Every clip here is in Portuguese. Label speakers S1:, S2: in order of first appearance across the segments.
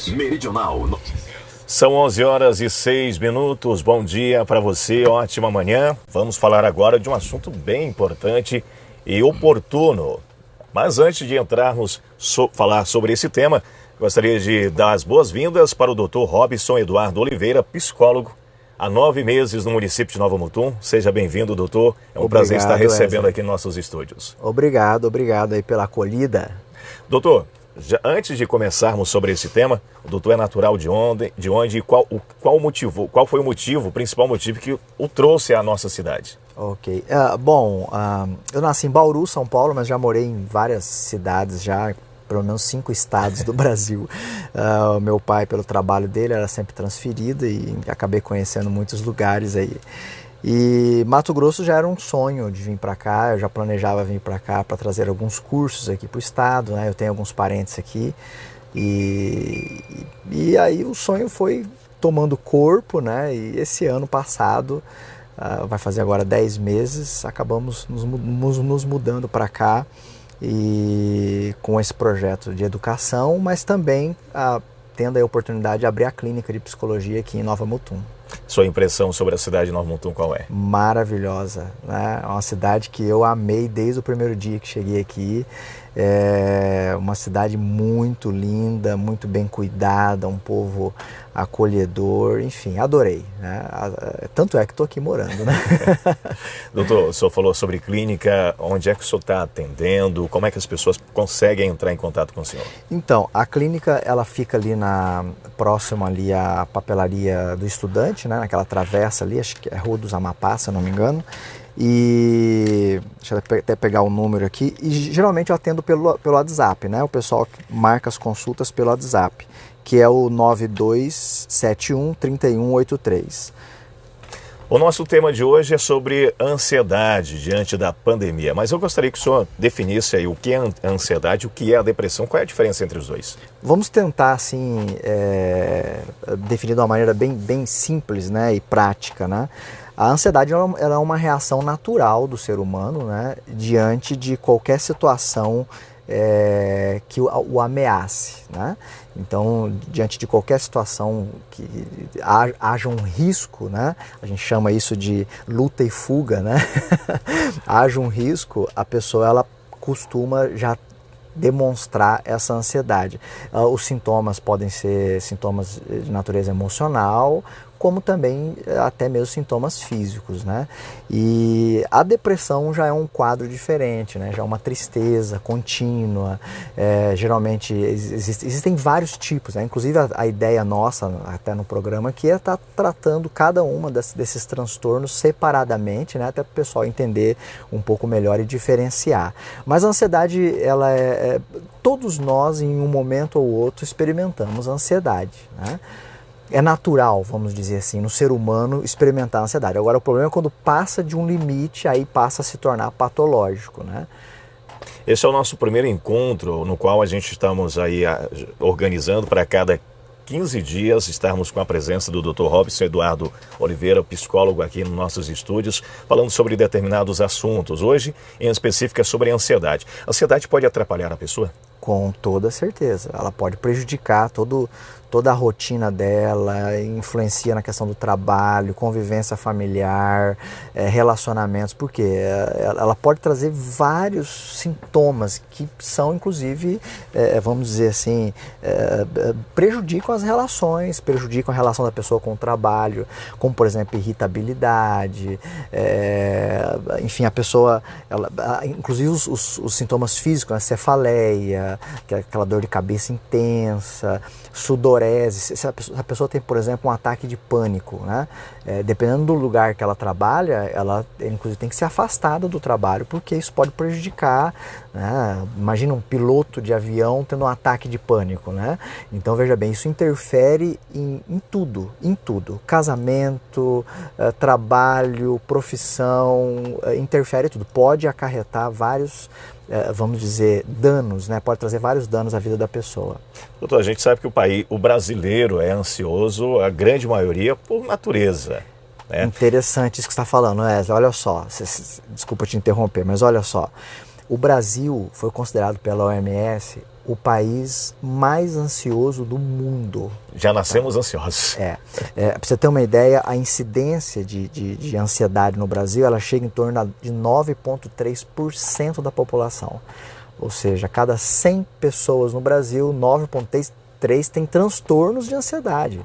S1: Meridional.
S2: São 11 horas e 6 minutos. Bom dia para você, ótima manhã. Vamos falar agora de um assunto bem importante e oportuno. Mas antes de entrarmos falar sobre esse tema, gostaria de dar as boas-vindas para o Dr. Robson Eduardo Oliveira, psicólogo, há 9 meses no município de Nova Mutum. Seja bem-vindo, doutor. É um prazer estar recebendo aqui em nossos estúdios.
S3: Obrigado aí pela acolhida.
S2: Doutor, antes de começarmos sobre esse tema, o doutor é natural de onde e qual foi o principal motivo que o trouxe à nossa cidade?
S3: Ok. Eu nasci em Bauru, São Paulo, mas já morei em várias cidades, já pelo menos 5 estados do Brasil. O meu pai, pelo trabalho dele, era sempre transferido e acabei conhecendo muitos lugares aí. E Mato Grosso já era um sonho de vir para cá, eu já planejava vir para cá para trazer alguns cursos aqui para o estado, né? Eu tenho alguns parentes aqui e aí o sonho foi tomando corpo, né? E esse ano passado, vai fazer agora 10 meses, acabamos nos mudando para cá e com esse projeto de educação, mas também tendo a oportunidade de abrir a clínica de psicologia aqui em Nova Mutum.
S2: Sua impressão sobre a cidade de Nova Mutum qual é?
S3: Maravilhosa, né? É uma cidade que eu amei desde o primeiro dia que cheguei aqui. É uma cidade muito linda, muito bem cuidada, um povo acolhedor, enfim, adorei, né? Tanto é que estou aqui morando, né?
S2: Doutor, o senhor falou sobre clínica, onde é que o senhor está atendendo, como é que as pessoas conseguem entrar em contato com o senhor?
S3: Então, a clínica, ela fica ali próxima ali à papelaria do estudante, né? Naquela travessa ali, acho que é Rua dos Amapá, se eu não me engano. E deixa eu até pegar o número aqui. E geralmente eu atendo pelo WhatsApp, né? O pessoal marca as consultas pelo WhatsApp, que é o 9271-3183.
S2: O nosso tema de hoje é sobre ansiedade diante da pandemia, mas eu gostaria que o senhor definisse aí o que é a ansiedade e o que é a depressão, qual é a diferença entre os dois?
S3: Vamos tentar, assim, definir de uma maneira bem simples, né, e prática, né? A ansiedade ela é uma reação natural do ser humano, né, diante de qualquer situação que o ameace, né? Então, diante de qualquer situação que haja um risco, né? A gente chama isso de luta e fuga, né? Haja um risco, a pessoa ela costuma já demonstrar essa ansiedade. Os sintomas podem ser sintomas de natureza emocional, como também até mesmo sintomas físicos, né? E a depressão já é um quadro diferente, né? Já é uma tristeza contínua, geralmente existem vários tipos, né? Inclusive a ideia nossa, até no programa, que é estar tratando cada uma desses transtornos separadamente, né? Até para o pessoal entender um pouco melhor e diferenciar. Mas a ansiedade, todos nós em um momento ou outro experimentamos ansiedade, né? É natural, vamos dizer assim, no ser humano experimentar a ansiedade. Agora, o problema é quando passa de um limite, aí passa a se tornar patológico, né?
S2: Esse é o nosso primeiro encontro, no qual a gente estamos aí organizando para cada 15 dias estarmos com a presença do Dr. Robson Eduardo Oliveira, psicólogo aqui nos nossos estúdios, falando sobre determinados assuntos. Hoje, em específico, é sobre a ansiedade. A ansiedade pode atrapalhar a pessoa?
S3: Com toda certeza. Ela pode prejudicar toda a rotina dela, influencia na questão do trabalho, convivência familiar, relacionamentos, porque ela pode trazer vários sintomas que são, inclusive, vamos dizer assim, prejudicam as relações, prejudicam a relação da pessoa com o trabalho, como, por exemplo, irritabilidade, enfim, a pessoa, inclusive os sintomas físicos, né, cefaleia, que é aquela dor de cabeça intensa, sudorese. Se a pessoa tem, por exemplo, um ataque de pânico, né? Dependendo do lugar que ela trabalha, ela inclusive tem que ser afastada do trabalho, porque isso pode prejudicar, né? Imagina um piloto de avião tendo um ataque de pânico, né? Então, veja bem, isso interfere em tudo, casamento, trabalho, profissão, interfere em tudo, pode acarretar vários, vamos dizer, danos, né? Pode trazer vários danos à vida da pessoa.
S2: Doutor, a gente sabe que o brasileiro é ansioso, a grande maioria, por natureza. Né?
S3: Interessante isso que você está falando, Wesley. Olha só, desculpa te interromper, mas olha só. O Brasil foi considerado pela OMS o país mais ansioso do mundo.
S2: Já nascemos ansiosos.
S3: Para você ter uma ideia, a incidência de ansiedade no Brasil, ela chega em torno de 9,3% da população. Ou seja, a cada 100 pessoas no Brasil, 9,3 tem transtornos de ansiedade.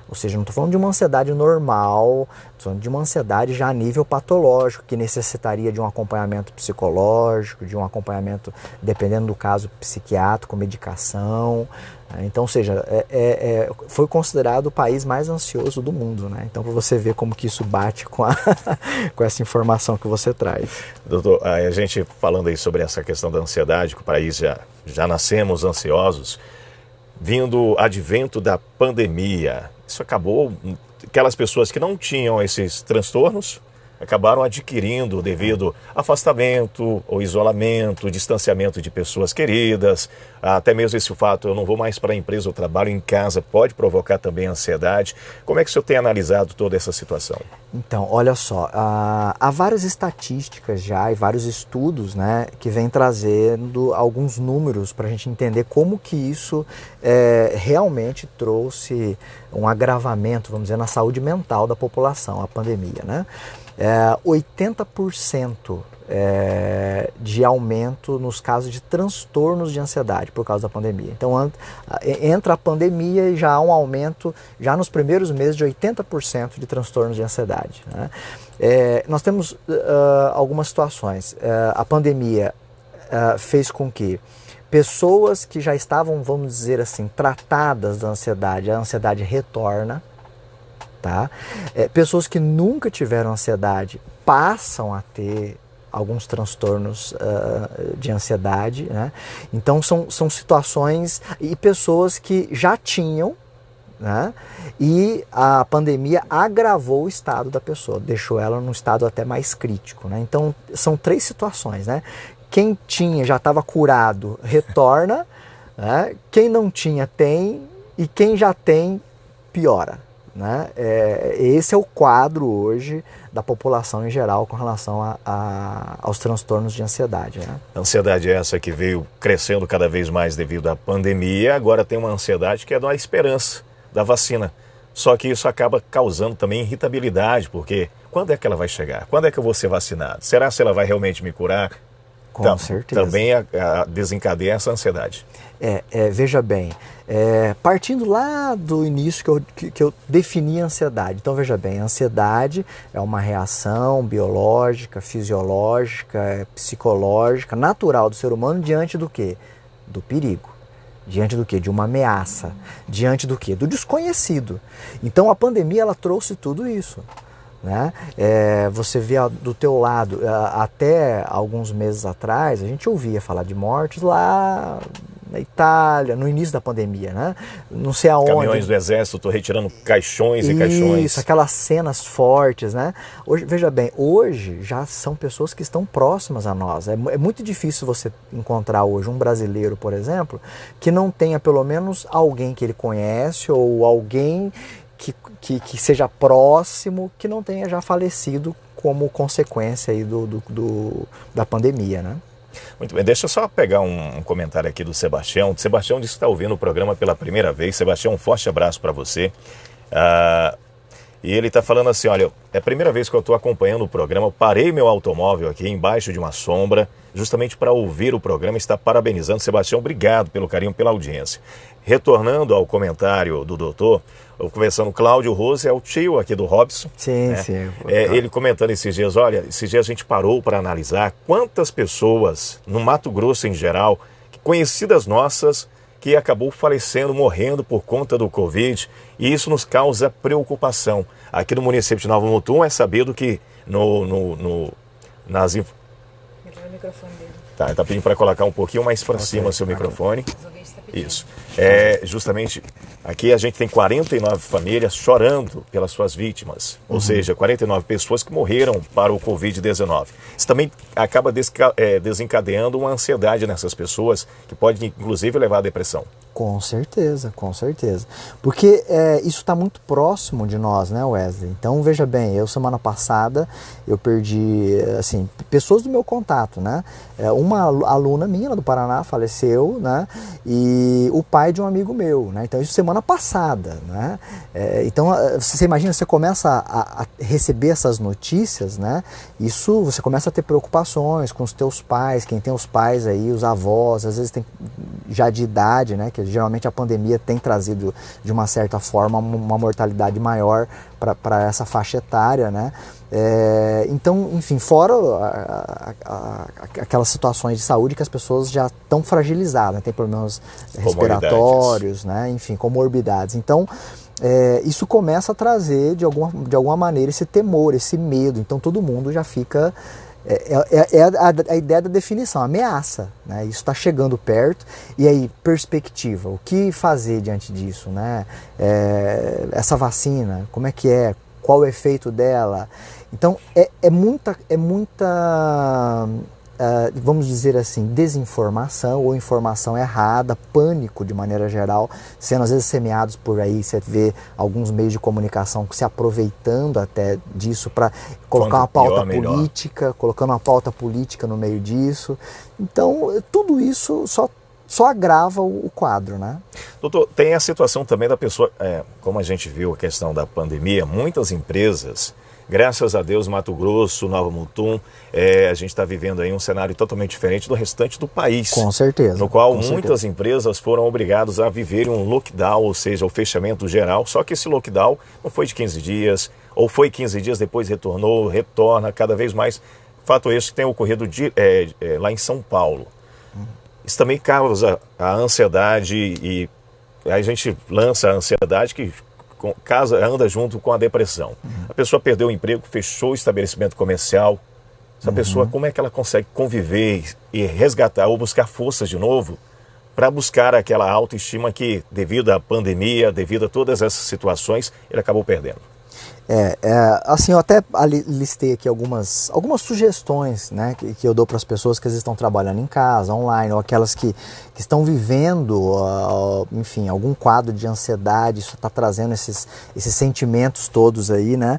S3: Ou seja, não estou falando de uma ansiedade normal, estou falando de uma ansiedade já a nível patológico, que necessitaria de um acompanhamento psicológico, de um acompanhamento, dependendo do caso, psiquiátrico, medicação. Então, ou seja, foi considerado o país mais ansioso do mundo, né? Então, para você ver como que isso bate com essa informação que você traz.
S2: Doutor, a gente falando aí sobre essa questão da ansiedade, que o país já nascemos ansiosos, vindo advento da pandemia, isso acabou, aquelas pessoas que não tinham esses transtornos, acabaram adquirindo devido a afastamento, ou isolamento, distanciamento de pessoas queridas, até mesmo esse fato, eu não vou mais para a empresa, eu trabalho em casa, pode provocar também ansiedade. Como é que o senhor tem analisado toda essa situação?
S3: Então, olha só, há várias estatísticas já e vários estudos, né, que vêm trazendo alguns números para a gente entender como que isso realmente trouxe um agravamento, vamos dizer, na saúde mental da população, a pandemia, né? 80% de aumento nos casos de transtornos de ansiedade por causa da pandemia. Então, entra a pandemia e já há um aumento, já nos primeiros meses, de 80% de transtornos de ansiedade, né? Nós temos algumas situações. A pandemia fez com que pessoas que já estavam, vamos dizer assim, tratadas da ansiedade, a ansiedade retorna. Tá? Pessoas que nunca tiveram ansiedade passam a ter alguns transtornos de ansiedade, né? Então são situações, e pessoas que já tinham, né? E a pandemia agravou o estado da pessoa, deixou ela num estado até mais crítico, né? Então são 3 situações, né? Quem tinha, já estava curado, retorna, né? Quem não tinha, tem, e quem já tem, piora. Né? Esse é o quadro hoje da população em geral com relação aos transtornos de ansiedade. Né?
S2: A ansiedade é essa que veio crescendo cada vez mais devido à pandemia, agora tem uma ansiedade que é da esperança da vacina. Só que isso acaba causando também irritabilidade, porque quando é que ela vai chegar? Quando é que eu vou ser vacinado? Será que ela vai realmente me curar?
S3: Com certeza.
S2: Também desencadeia essa ansiedade.
S3: Veja bem, partindo lá do início que eu defini a ansiedade. Então, veja bem, a ansiedade é uma reação biológica, fisiológica, psicológica, natural do ser humano diante do quê? Do perigo. Diante do quê? De uma ameaça. Diante do quê? Do desconhecido. Então, a pandemia, ela trouxe tudo isso. Né? Você vê do teu lado, até alguns meses atrás, a gente ouvia falar de mortes lá na Itália, no início da pandemia, né? Não sei aonde.
S2: Caminhões do exército retirando caixões e caixões.
S3: Isso, aquelas cenas fortes, né? Hoje, veja bem, hoje já são pessoas que estão próximas a nós. É muito difícil você encontrar hoje um brasileiro, por exemplo, que não tenha pelo menos alguém que ele conhece ou alguém que seja próximo, que não tenha já falecido como consequência aí da pandemia, né?
S2: Muito bem, deixa eu só pegar um comentário aqui do Sebastião. O Sebastião disse que está ouvindo o programa pela primeira vez. Sebastião, um forte abraço para você. E ele está falando assim, olha, é a primeira vez que eu estou acompanhando o programa, eu parei meu automóvel aqui embaixo de uma sombra, justamente para ouvir o programa e está parabenizando. Sebastião, obrigado pelo carinho, pela audiência. Retornando ao comentário do doutor, eu conversando, Cláudio Rose é o tio aqui do Robson.
S3: Sim,
S2: né?
S3: sim.
S2: Ele comentando esses dias, olha, esses dias a gente parou para analisar quantas pessoas, no Mato Grosso em geral, conhecidas nossas, que acabou falecendo, morrendo por conta do Covid, e isso nos causa preocupação. Aqui no município de Nova Mutum é sabido que nas...
S1: microfone dele.
S2: Tá, ele está pedindo para colocar um pouquinho mais para cima o seu microfone. Isso. Justamente, aqui a gente tem 49 famílias chorando pelas suas vítimas, ou seja, 49 pessoas que morreram para o Covid-19. Isso também acaba desencadeando uma ansiedade nessas pessoas, que pode inclusive levar à depressão.
S3: Com certeza, com certeza. Porque isso está muito próximo de nós, né, Wesley? Então, veja bem, eu semana passada, eu perdi, assim, pessoas do meu contato, né? Uma aluna minha lá do Paraná faleceu, né? E o pai de um amigo meu, né? Então, isso semana passada, né? Então, você imagina, você começa a receber essas notícias, né? Isso, você começa a ter preocupações com os teus pais, quem tem os pais aí, os avós, às vezes tem já de idade, né? Que geralmente a pandemia tem trazido, de uma certa forma, uma mortalidade maior para essa faixa etária, né? Então, enfim, fora aquelas situações de saúde que as pessoas já estão fragilizadas, né? Tem problemas respiratórios, né? Enfim, comorbidades. Então, isso começa a trazer, de alguma maneira, esse temor, esse medo. Então, todo mundo já fica... a ideia da definição, ameaça, né? Isso está chegando perto. E aí, perspectiva, o que fazer diante disso, né? Essa vacina, como é que é? Qual o efeito dela? Então, é muita vamos dizer assim, desinformação ou informação errada, pânico de maneira geral, sendo às vezes semeados por aí. Você vê alguns meios de comunicação se aproveitando até disso para colocar uma pauta política, colocando uma pauta política no meio disso. Então, tudo isso só agrava o quadro, né?
S2: Doutor, tem a situação também da pessoa, como a gente viu a questão da pandemia, muitas empresas, graças a Deus, Mato Grosso, Nova Mutum, a gente está vivendo aí um cenário totalmente diferente do restante do país.
S3: Com certeza.
S2: No qual muitas empresas foram obrigadas a viverem um lockdown, ou seja, o fechamento geral, só que esse lockdown não foi de 15 dias, ou foi 15 dias, depois retorna cada vez mais. Fato esse que tem ocorrido lá em São Paulo. Isso também causa a ansiedade e a gente lança a ansiedade que anda junto com a depressão. A pessoa perdeu o emprego, fechou o estabelecimento comercial. Essa pessoa, como é que ela consegue conviver e resgatar ou buscar forças de novo para buscar aquela autoestima que, devido à pandemia, devido a todas essas situações, ele acabou perdendo?
S3: Assim, eu até listei aqui algumas sugestões, né, que eu dou para as pessoas que às vezes estão trabalhando em casa, online, ou aquelas que estão vivendo, enfim, algum quadro de ansiedade. Isso está trazendo esses sentimentos todos aí, né?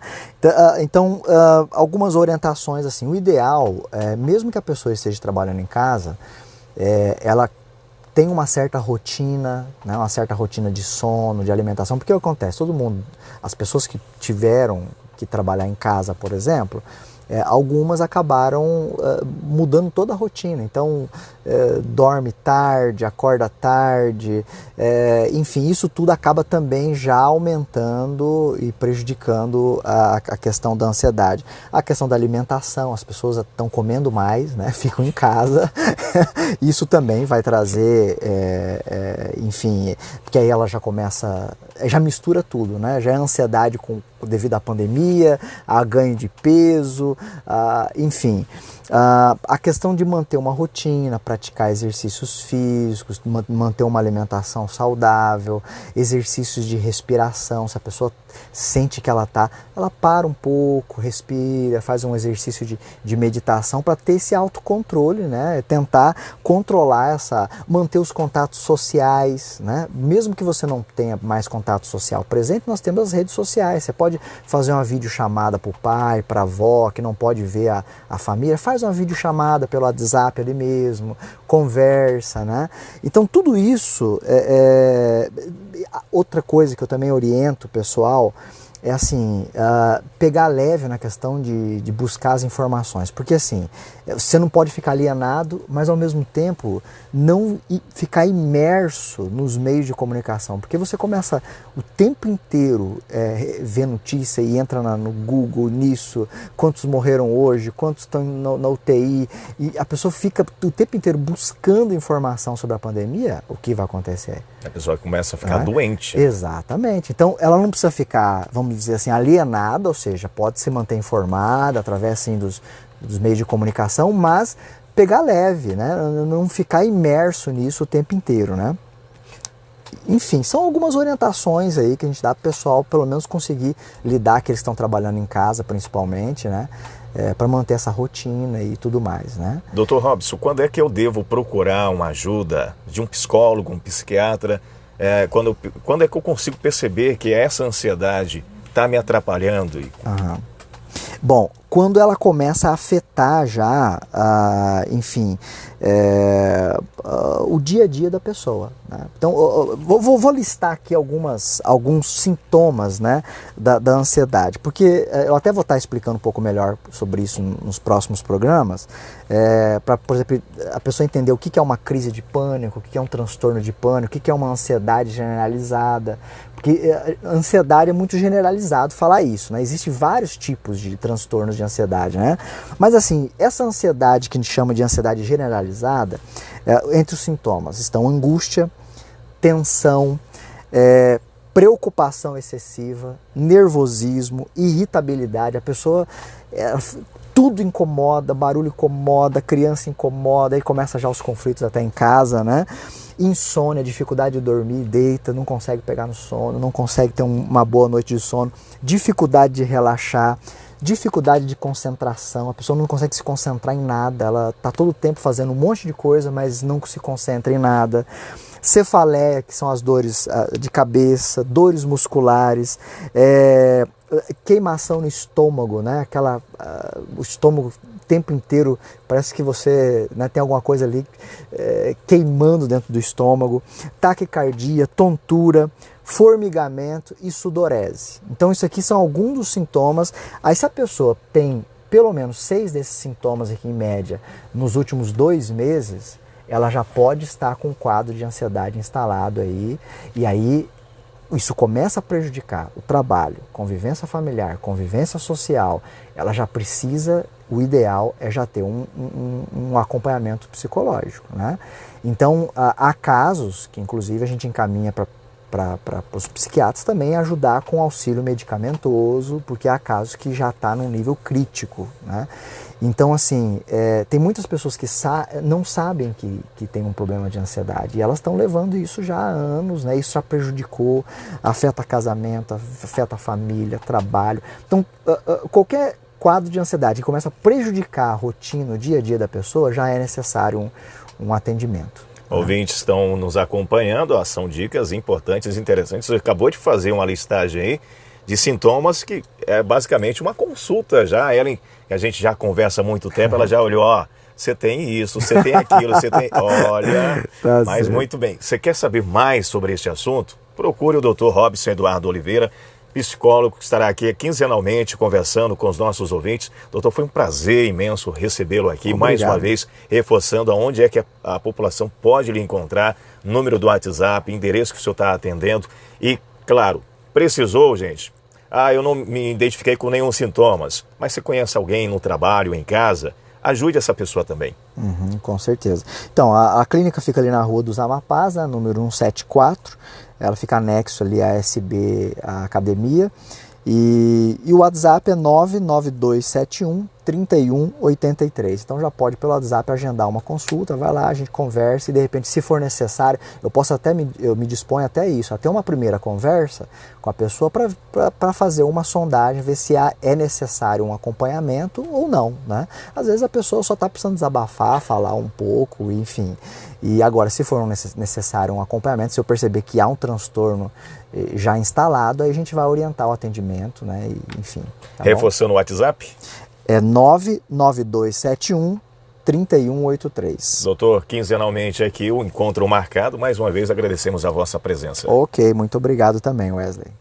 S3: Então, algumas orientações, assim, o ideal, mesmo que a pessoa esteja trabalhando em casa, ela tem uma certa rotina, né, uma certa rotina de sono, de alimentação, porque o que acontece? Todo mundo, as pessoas que tiveram que trabalhar em casa, por exemplo, algumas acabaram mudando toda a rotina. Então, dorme tarde, acorda tarde, enfim, isso tudo acaba também já aumentando e prejudicando a questão da ansiedade. A questão da alimentação, as pessoas estão comendo mais, né, ficam em casa, isso também vai trazer, enfim, porque aí ela já começa, já mistura tudo, né, já é ansiedade devido à pandemia, a ganho de peso, enfim. A questão de manter uma rotina, praticar exercícios físicos, manter uma alimentação saudável, exercícios de respiração. Se a pessoa sente que ela para um pouco, respira, faz um exercício de meditação para ter esse autocontrole, né? Tentar controlar manter os contatos sociais, né? Mesmo que você não tenha mais contato social presente, nós temos as redes sociais. Você pode fazer uma videochamada para o pai, para a avó, que não pode ver a família, faz uma videochamada pelo WhatsApp ali mesmo, conversa, né? Então tudo isso, outra coisa que eu também oriento o pessoal é assim, pegar leve na questão de buscar as informações, porque assim, você não pode ficar alienado, mas ao mesmo tempo não ficar imerso nos meios de comunicação, porque você começa o tempo inteiro ver notícia e entra no Google nisso, quantos morreram hoje, quantos estão na UTI, e a pessoa fica o tempo inteiro buscando informação sobre a pandemia. O que vai acontecer?
S2: A pessoa começa a ficar doente.
S3: Exatamente. Então, ela não precisa ficar, vamos dizer assim, alienada, ou seja, pode se manter informada através assim, dos meios de comunicação, mas pegar leve, né? Não ficar imerso nisso o tempo inteiro, né? Enfim, são algumas orientações aí que a gente dá para o pessoal, pelo menos conseguir lidar, que eles estão trabalhando em casa principalmente, né? para manter essa rotina e tudo mais, né?
S2: Dr. Robson, quando é que eu devo procurar uma ajuda de um psicólogo, um psiquiatra? Quando é que eu consigo perceber que essa ansiedade está me atrapalhando?
S3: Aham. Bom, quando ela começa a afetar já, o dia a dia da pessoa, né? Então, vou listar aqui alguns sintomas, né, da ansiedade, porque eu até vou estar explicando um pouco melhor sobre isso nos próximos programas, para, por exemplo, a pessoa entender o que é uma crise de pânico, o que é um transtorno de pânico, o que é uma ansiedade generalizada, porque ansiedade é muito generalizado falar isso, né? Existem vários tipos de transtornos de ansiedade, né? Mas assim, essa ansiedade que a gente chama de ansiedade generalizada, entre os sintomas estão angústia, tensão, preocupação excessiva, nervosismo, irritabilidade. A pessoa, tudo incomoda, barulho incomoda, criança incomoda, aí começa já os conflitos até em casa, né? Insônia, dificuldade de dormir, deita, não consegue pegar no sono, não consegue ter uma boa noite de sono, dificuldade de relaxar, dificuldade de concentração, a pessoa não consegue se concentrar em nada, ela está todo o tempo fazendo um monte de coisa, mas não se concentra em nada. Cefaleia, que são as dores de cabeça, dores musculares, queimação no estômago, né? O estômago o tempo inteiro, parece que você, né, tem alguma coisa ali queimando dentro do estômago, taquicardia, tontura, formigamento e sudorese. Então isso aqui são alguns dos sintomas. Aí se a pessoa tem pelo menos 6 desses sintomas aqui em média nos últimos 2 meses, ela já pode estar com um quadro de ansiedade instalado aí, e aí isso começa a prejudicar o trabalho, convivência familiar, convivência social. Ela já precisa, o ideal é já ter um acompanhamento psicológico, né? Então há casos que inclusive a gente encaminha para os psiquiatras também ajudar com auxílio medicamentoso, porque há casos que já está num nível crítico, né? Então, assim, tem muitas pessoas que não sabem que tem um problema de ansiedade e elas estão levando isso já há anos, né? Isso já prejudicou, afeta casamento, afeta a família, trabalho. Então, qualquer quadro de ansiedade que começa a prejudicar a rotina, o dia a dia da pessoa, já é necessário um atendimento.
S2: Ouvintes estão nos acompanhando, são dicas importantes, interessantes. Você acabou de fazer uma listagem aí de sintomas que é basicamente uma consulta já. Ellen, que a gente já conversa há muito tempo, ela já olhou, você tem isso, você tem aquilo, você tem... Olha,
S3: tá
S2: mas
S3: certo.
S2: Muito bem. Você quer saber mais sobre este assunto? Procure o Dr. Robson Eduardo Oliveira, psicólogo, que estará aqui quinzenalmente conversando com os nossos ouvintes. Doutor, foi um prazer imenso recebê-lo aqui.
S3: Obrigado.
S2: Mais uma vez, reforçando aonde é que a população pode lhe encontrar, número do WhatsApp, endereço que o senhor está atendendo. E, claro, precisou, gente... eu não me identifiquei com nenhum sintomas, mas você conhece alguém no trabalho, em casa, ajude essa pessoa também.
S3: Com certeza. Então, a clínica fica ali na Rua dos Amapás, né, número 174, ela fica anexo ali à SB, a academia, e o WhatsApp é 99271 3183. Então já pode pelo WhatsApp agendar uma consulta, vai lá, a gente conversa e de repente, se for necessário, eu me disponho até isso, até uma primeira conversa com a pessoa para fazer uma sondagem, ver se é necessário um acompanhamento ou não, né? Às vezes a pessoa só está precisando desabafar, falar um pouco, enfim. E agora, se for necessário um acompanhamento, se eu perceber que há um transtorno já instalado, aí a gente vai orientar o atendimento, né? E, enfim. Tá
S2: Reforçando o WhatsApp?
S3: É 99271 3183.
S2: Doutor, quinzenalmente aqui o encontro marcado. Mais uma vez agradecemos a vossa presença.
S3: Ok, muito obrigado também, Wesley.